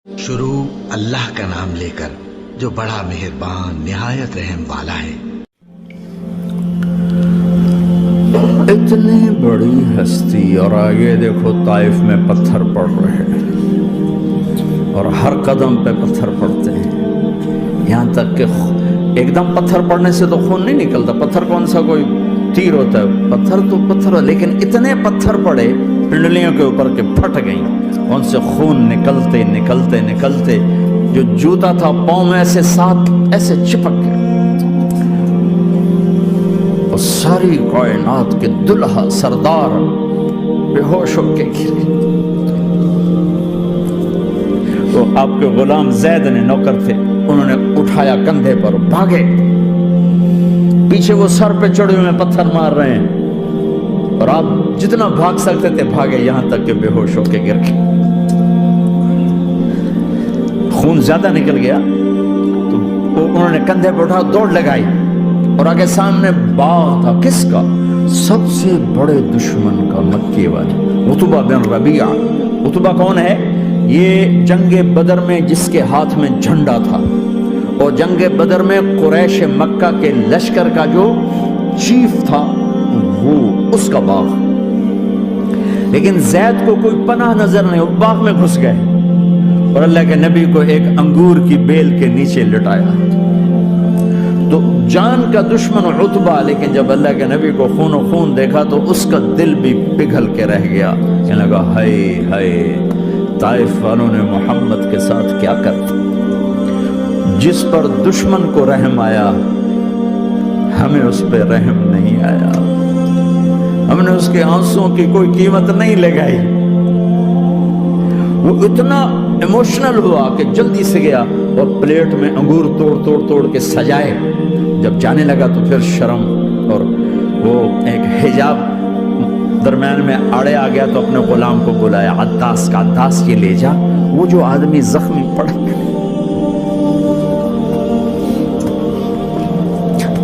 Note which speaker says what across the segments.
Speaker 1: شروع اللہ کا نام لے کر جو بڑا مہربان نہایت رحم والا ہے۔
Speaker 2: اتنی بڑی ہستی اور آگے دیکھو طائف میں پتھر پڑ رہے ہیں اور ہر قدم پہ پتھر پڑتے ہیں، یہاں تک کہ ایک دم پتھر پڑنے سے تو خون نہیں نکلتا، پتھر کون سا کوئی تیر ہوتا ہے، پتھر تو پتھر، لیکن اتنے پتھر پڑے پنڈلیوں کے اوپر کے پھٹ گئیں، ان سے خون نکلتے نکلتے نکلتے جو جوتا تھا پاؤں میں ایسے ساتھ ایسے چپک گیا، اور ساری کائنات کے دلہا سردار بے ہوش ہو کے گرے۔ تو آپ کے غلام زید نے نوکر تھے، انہوں نے اٹھایا کندھے پر، بھاگے، پیچھے وہ سر پہ چڑھے ہوئے پتھر مار رہے ہیں، اور آپ جتنا بھاگ سکتے تھے بھاگے، یہاں تک کہ بے ہوش ہو کے گر گئے۔ خون زیادہ نکل گیا تو انہوں نے کندھے پہ اٹھا دوڑ لگائی، اور آگے سامنے باغ تھا، کس کا؟ سب سے بڑے دشمن کا، مکے والے عتبہ بن ربیعہ۔ عتبہ کون ہے؟ یہ جنگ بدر میں جس کے ہاتھ میں جھنڈا تھا، اور جنگ بدر میں قریش مکہ کے لشکر کا جو چیف تھا وہ اس کا باغ، لیکن زید کو کوئی پناہ نظر نہیں، وہ باغ میں گھس گئے اور اللہ کے نبی کو ایک انگور کی بیل کے نیچے لٹایا۔ تو جان کا دشمن عتبہ، لیکن جب اللہ کے نبی کو خون و خون دیکھا تو اس کا دل بھی پگھل کے رہ گیا، کہنے لگا ہائے ہائے، طائف والوں نے محمد کے ساتھ کیا کرتا۔ جس پر دشمن کو رحم آیا ہمیں اس پہ رحم نہیں آیا، ہم نے اس کے آنسوؤں کی کوئی قیمت نہیں لگائی۔ وہ اتنا ایموشنل ہوا کہ جلدی سے گیا اور پلیٹ میں انگور توڑ کے سجائے۔ جب جانے لگا تو پھر شرم اور وہ ایک حجاب درمیان میں آڑے آ گیا، تو اپنے غلام کو بلایا، عداس کا، عداس یہ لے جا وہ جو آدمی زخمی پڑا،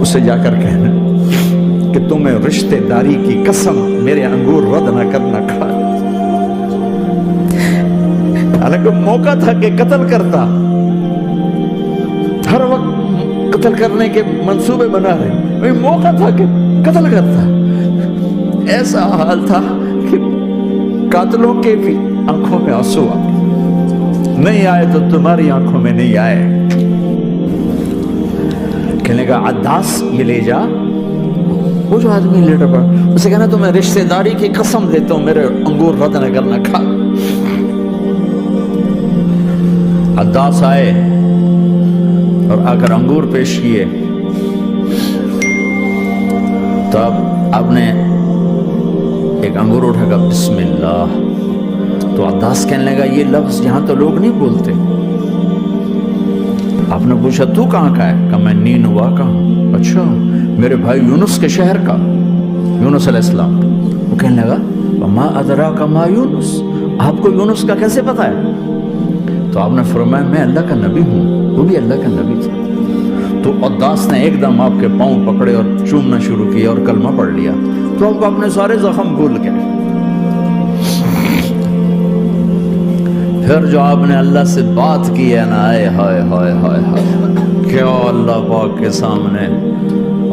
Speaker 2: اسے جا کر کہنا کہ تمہیں رشتہ داری کی قسم میرے انگور رد نہ کرنا کھا۔ حالانکہ موقع تھا کہ قتل کرتا، ہر وقت قتل کرنے کے منصوبے بنا رہے، موقع تھا کہ قتل کرتا۔ ایسا حال تھا کہ قاتلوں کے بھی آنکھوں میں آنسو نہیں آئے تو تمہاری آنکھوں میں نہیں آئے۔ کہنے کا عداس یہ لے جا، وہ جو آدمی لیٹا پڑا، اسے کہنا تو میں رشتہ داری کی قسم دیتا ہوں میرے انگور رد نہ کرنا کھا۔ عداس آئے اور آ کر انگور پیش کیے، تو اب آپ نے ایک انگور اٹھا کر بسم اللہ، تو عداس کہنے لگا یہ لفظ یہاں تو لوگ نہیں بولتے۔ آپ نے پوچھا تو کہاں کا ہے؟ کہا میں نینوا کا ہوں۔ اچھا، میرے بھائی یونس کے شہر کا، یونس علیہ السلام۔ وہ کہنے لگا وما ادراک ما یونس، آپ کو یونس کا کیسے پتا ہے؟ تو آپ نے فرمایا میں اللہ کا نبی ہوں، وہ بھی اللہ کا نبی تھا۔ تو عداس نے ایک دم آپ کے پاؤں پکڑے اور چومنا شروع کیا اور کلمہ پڑھ لیا، تو آپ کو اپنے سارے زخم بھول گئے۔ پھر جو آپ نے اللہ سے بات کی ہے نا، آئے ہائے ہائے ہائے ہائے، کیا اللہ پاک کے سامنے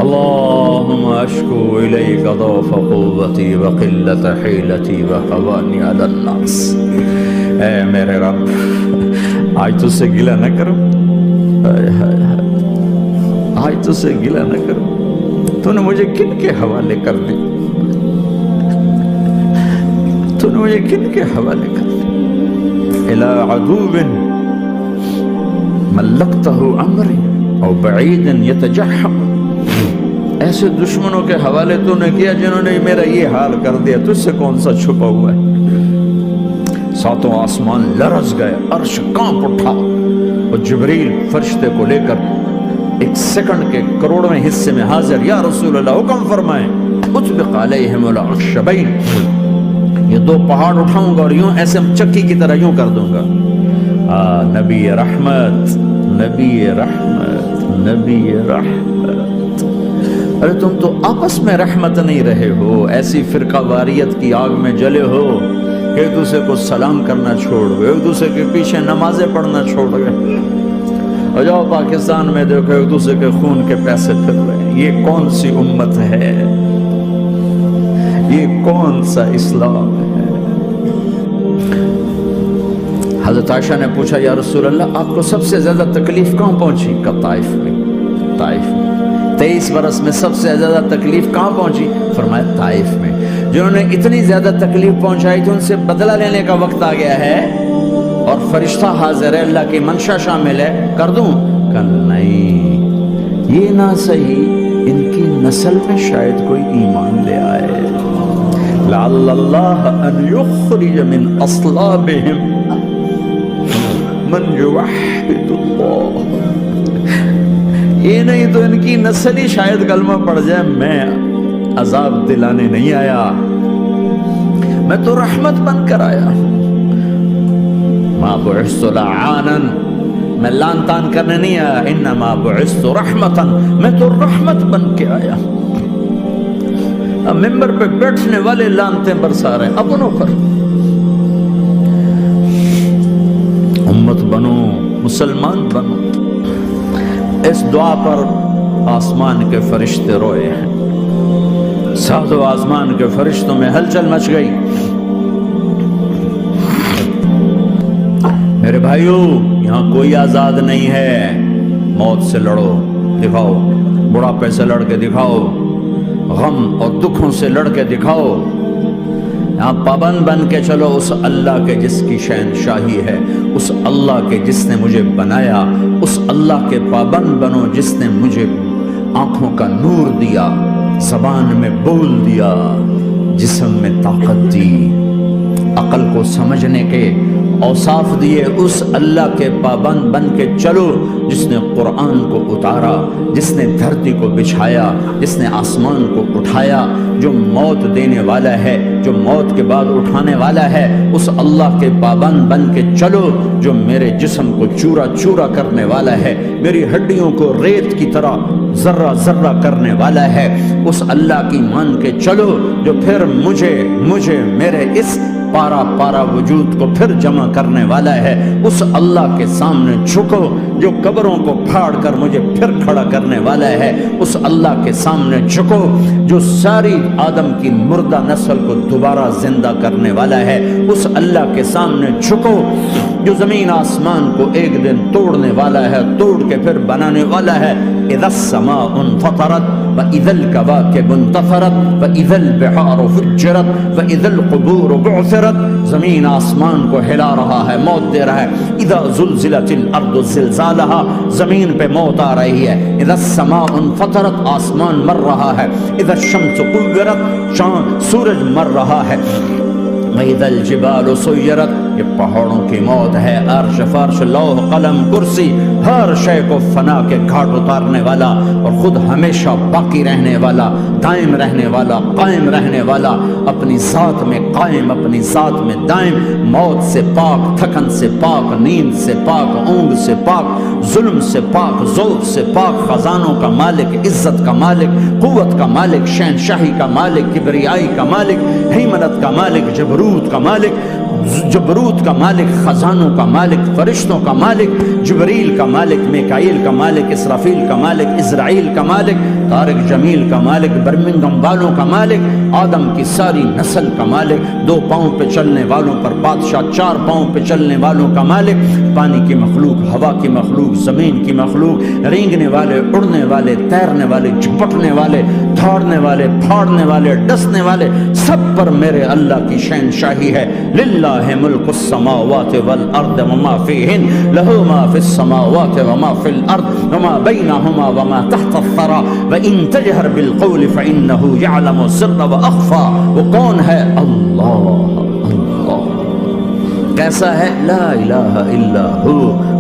Speaker 2: اللہم اشکو الیک ضعف قوتی وقلت حیلتی وحوانی علی الناس، اے میرے رب آج تجھ سے گلہ نہ کرو، آج تجھ سے گلہ نہ کرو، تو نے مجھے کن کے حوالے کر دی، تو نے مجھے کن کے حوالے کر دی، الى عدو ملکتہ امری او بعید یتجحم، ایسے دشمنوں کے حوالے تو نے کیا جنہوں نے میرا یہ حال کر دیا، تجھ سے کون سا چھپا ہوا ہے۔ ساتوں آسمان لرز گئے، عرش کانپ اٹھا، اور جبریل فرشتے کو لے کر ایک سیکنڈ کے کروڑویں حصے میں حاضر، یا رسول اللہ حکم فرمائیں، اطبق علیہم العشبین، یہ دو پہاڑ اٹھاؤں گا اور یوں ایسے چکی کی طرح یوں کر دوں گا۔ نبی رحمت، نبی رحمت، نبی رحمت، ارے تم تو آپس میں رحمت نہیں رہے ہو، ایسی فرقہ واریت کی آگ میں جلے ہو ایک دوسرے کو سلام کرنا چھوڑ گئے، ایک دوسرے کے پیچھے نمازیں پڑھنا چھوڑ گئے، اور جاؤ پاکستان میں دیکھو ایک دوسرے کے خون کے پیسے پھر رہے ہیں۔ یہ کون سی امت ہے؟ یہ کون سا اسلام ہے؟ حضرت عائشہ نے پوچھا یا رسول اللہ آپ کو سب سے زیادہ تکلیف کہاں پہنچی؟ کہ طائف میں۔ طائف میں 23 برس میں سب سے زیادہ تکلیف کہاں پہنچی؟ فرمایا طائف میں۔ جنہوں نے اتنی زیادہ تکلیف پہنچائی تو ان سے بدلہ لینے کا وقت آ گیا ہے، اور فرشتہ حاضر ہے، اللہ کی منشا شامل ہے، کر دوں؟ کہ نہیں، یہ نہ صحیح، ان کی نسل میں شاید کوئی ایمان لے آئے، لعل اللہ ان یخرج من اصلابہم من یوحد اللہ۔ یہ نہیں تو ان کی نسل ہی شاید کلمہ پڑھ جائے۔ میں عذاب دلانے نہیں آیا، میں تو رحمت بن کر آیا۔ ما بعثت لعانا، میں لان تان کرنے نہیں آیا، انما بعثت رحمتا، میں تو رحمت بن کے آیا۔ اب ممبر پہ بیٹھنے والے لانتے برسا رہے ہیں اپنوں پر۔ امت بنو، مسلمان بنو۔ اس دعا پر آسمان کے فرشتے روئے ہیں، ساتوں آسمان کے فرشتوں میں ہلچل مچ گئی۔ میرے بھائیو، یہاں کوئی آزاد نہیں ہے۔ موت سے لڑو، دکھاؤ، بڑھاپے سے لڑ کے دکھاؤ، غم اور دکھوں سے لڑ کے دکھاؤ۔ یہاں پابند بن کے چلو اس اللہ کے جس کی شہنشاہی ہے، اس اللہ کے جس نے مجھے بنایا، اس اللہ کے پابند بنو جس نے مجھے آنکھوں کا نور دیا، زبان میں بول دیا، جسم میں طاقت دی، عقل کو سمجھنے کے اوصاف دیے۔ اس اللہ کے پابند بن کے چلو جس نے قرآن کو اتارا، جس نے دھرتی کو بچھایا، جس نے آسمان کو اٹھایا، جو موت دینے والا ہے، جو موت کے بعد اٹھانے والا ہے۔ اس اللہ کے پابند بن کے چلو جو میرے جسم کو چورا چورا کرنے والا ہے، میری ہڈیوں کو ریت کی طرح ذرہ ذرہ کرنے والا ہے۔ اس اللہ کی مان کے چلو جو پھر مجھے میرے اس پارا پارا وجود کو پھر جمع کرنے والا ہے۔ اس اللہ کے سامنے جھکو جو قبروں کو پھاڑ کر مجھے پھر کھڑا کرنے والا ہے۔ اس اللہ کے سامنے جھکو جو ساری آدم کی مردہ نسل کو دوبارہ زندہ کرنے والا ہے۔ اس اللہ کے سامنے جھکو جو زمین آسمان کو ایک دن توڑنے والا ہے، توڑ کے پھر بنانے والا ہے۔ اذا السماء انفطرت واذا الكواكب انتثرت واذا البحار فجرت واذا القبور بعثرت۔ زمین آسمان کو ہلا رہا ہے، موت دے رہا ہے۔ اذا زلزلت الارض زلزالها، زمین پہ موت آ رہی ہے۔ اذا السماء انفطرت، آسمان مر رہا ہے۔ اذا الشمس كورت، سورج مر رہا ہے۔ وَإِذَا الْجِبَالُ سُيِّرَتْ، یہ پہاڑوں کی موت ہے۔ عرش فرش لوح قلم کرسی ہر شے کو فنا کے گھاٹ اتارنے والا اور خود ہمیشہ باقی رہنے والا، دائم رہنے والا، قائم رہنے والا، اپنی ذات میں قائم، اپنی ذات میں دائم، موت سے پاک، تھکن سے پاک، نیند سے پاک، اونگ سے پاک، ظلم سے پاک، ذوق سے پاک، خزانوں کا مالک، عزت کا مالک، قوت کا مالک، شہنشاہی کا مالک، کبریائی کا مالک، ہیمنت کا مالک، جبروت کا مالک، جبروت کا مالک، خزانوں کا مالک، فرشتوں کا مالک، جبریل کا مالک، میکائیل کا مالک، اسرافیل کا مالک، اسرائیل کا مالک، طارق جمیل کا مالک، برمنگم والوں کا مالک، آدم کی ساری نسل کا مالک، 2 پاؤں پہ چلنے والوں پر بادشاہ، 4 پاؤں پہ چلنے والوں کا مالک، پانی کی مخلوق، ہوا کی مخلوق، زمین کی مخلوق، رینگنے والے، اڑنے والے، تیرنے والے، جھپٹنے والے، دھاڑنے والے، پھاڑنے والے، ڈسنے والے، سب پر میرے اللہ کی شہنشاہی ہے۔ للہ ملک السماوات والارض وما فیہن، لہ ما فی السماوات وما فی الارض وما بینہما وما تحت الثری وان تجہر بالقول فانہ یعلم السر واخفی۔ وہ کون ہے؟ اللہ۔ اللہ کیسا ہے؟ لا الہ الا ہو،